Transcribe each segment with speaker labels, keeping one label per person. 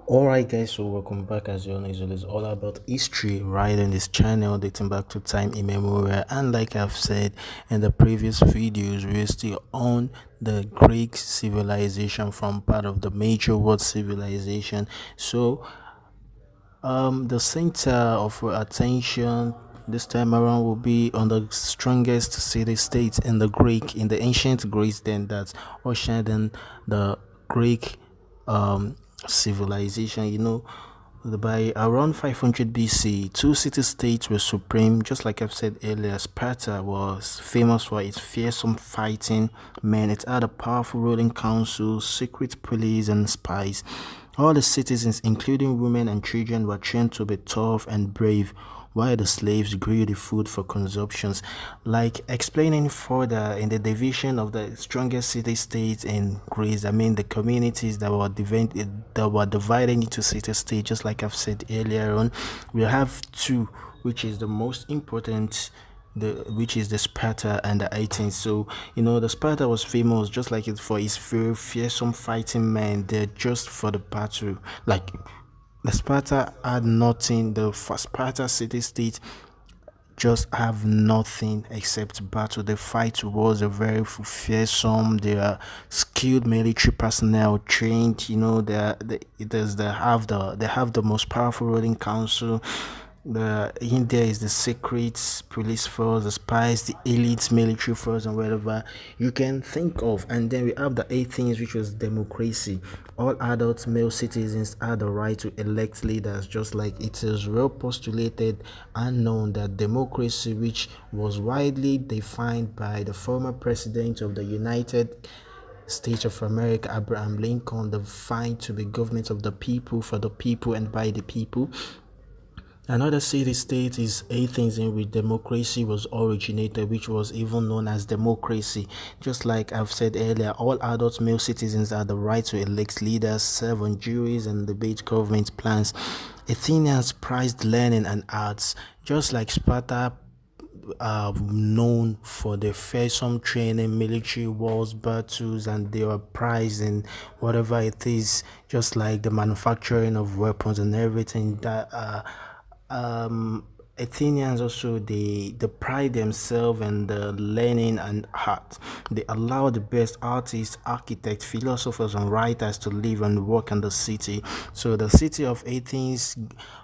Speaker 1: Alright guys, so welcome back. As you all know, it's all about history right in this channel dating back to time immemorial. And like I've said in the previous videos, we're still on the Greek civilization from part of the major world civilization. So the center of our attention this time around will be on the strongest city states in the ancient Greece, then that's ushered in the Greek civilization. By around 500 BC, two city states were supreme. Just like I've said earlier, Sparta was famous for its fearsome fighting men. It had a powerful ruling council, secret police, and spies. All the citizens, including women and children, were trained to be tough and brave, while the slaves grew the food for consumptions. Like explaining further in the division of the strongest city states in Greece, I mean the communities that were divided into city states, just like I've said earlier on, we have two, which is the most important, which is the Sparta and the Athens. So the Sparta was famous just like it for its very fearsome fighting men. They're just for the battle. Like the Sparta had nothing. The Sparta city state just have nothing except battle. The fight was a very fearsome. They are skilled military personnel, trained. They have the most powerful ruling council. The India is the secret police force, the spies, the elite military force, and whatever you can think of. And then we have the eight things, which was democracy. All adult male citizens had the right to elect leaders, just like it is well postulated and known that democracy, which was widely defined by the former president of the United States of America, Abraham Lincoln, defined to be government of the people, for the people, and by the people. Another city-state is Athens, in which democracy was originated, which was even known as democracy. Just like I've said earlier, all adult male citizens had the right to elect leaders, serve on juries, and debate government plans. Athenians prized learning and arts, just like Sparta are known for their fearsome training, military wars, battles, and they were prized in whatever it is, just like the manufacturing of weapons and everything that um Athenians also they pride themselves in the learning and art. They allow the best artists, architects, philosophers, and writers to live and work in the city. So the city of Athens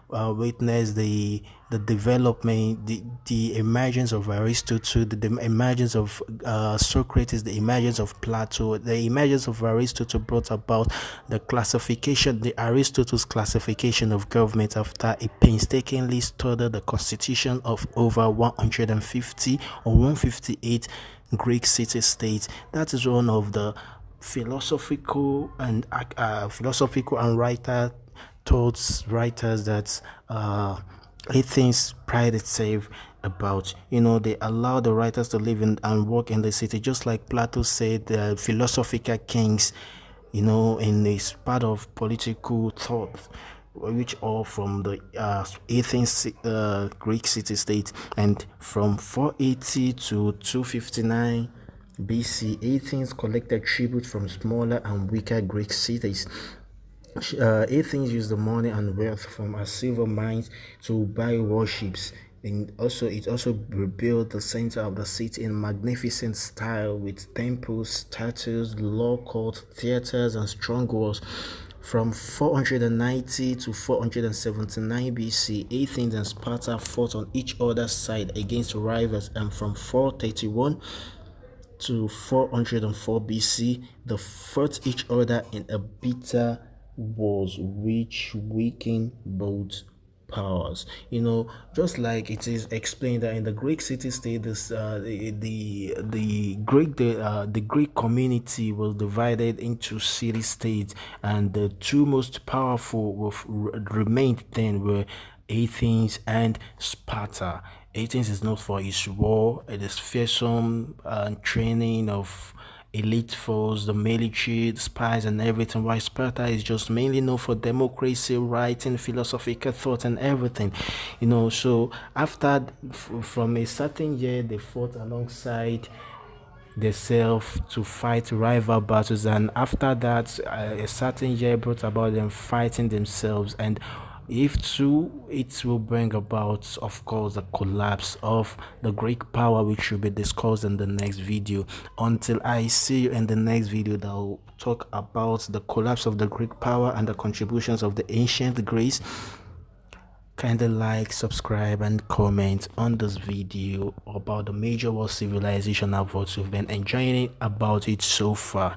Speaker 1: witnessed the development, the emergence of Aristotle, the emergence of Socrates, the emergence of Plato, the emergence of Aristotle brought about the Aristotle's classification of government after he painstakingly studied the constitution of over 150 or 158 Greek city-states. That is one of the philosophical and writers that Athens pride itself about. They allow the writers to live in and work in the city, just like Plato said, the philosophical kings, in this part of political thought, which are from the Athens Greek city state. And from 480 to 259 BC, Athens collected tribute from smaller and weaker Greek cities. Athens used the money and wealth from her silver mines to buy warships. And also, it also rebuilt the center of the city in magnificent style with temples, statues, law courts, theaters, and strong walls. From 490 to 479 BC, Athens and Sparta fought on each other's side against rivals, and from 431 to 404 BC, they fought each other in a bitter wars which weakened both powers. Just like it is explained that in the Greek city-state, this the Greek community was divided into city-states, and the two most powerful remained then were Athens and Sparta. Athens is known for its war, it is fearsome training of elite force, the military, the spies, and everything. While Sparta is just mainly known for democracy, writing, philosophical thought, and everything. So after from a certain year, they fought alongside themselves to fight rival battles, and after that a certain year brought about them fighting themselves. And if true, it will bring about, of course, the collapse of the Greek power, which will be discussed in the next video. Until I see you in the next video, that will talk about the collapse of the Greek power and the contributions of the ancient Greece. Kindly like, subscribe, and comment on this video about the major world civilization of what we've been enjoying about it so far.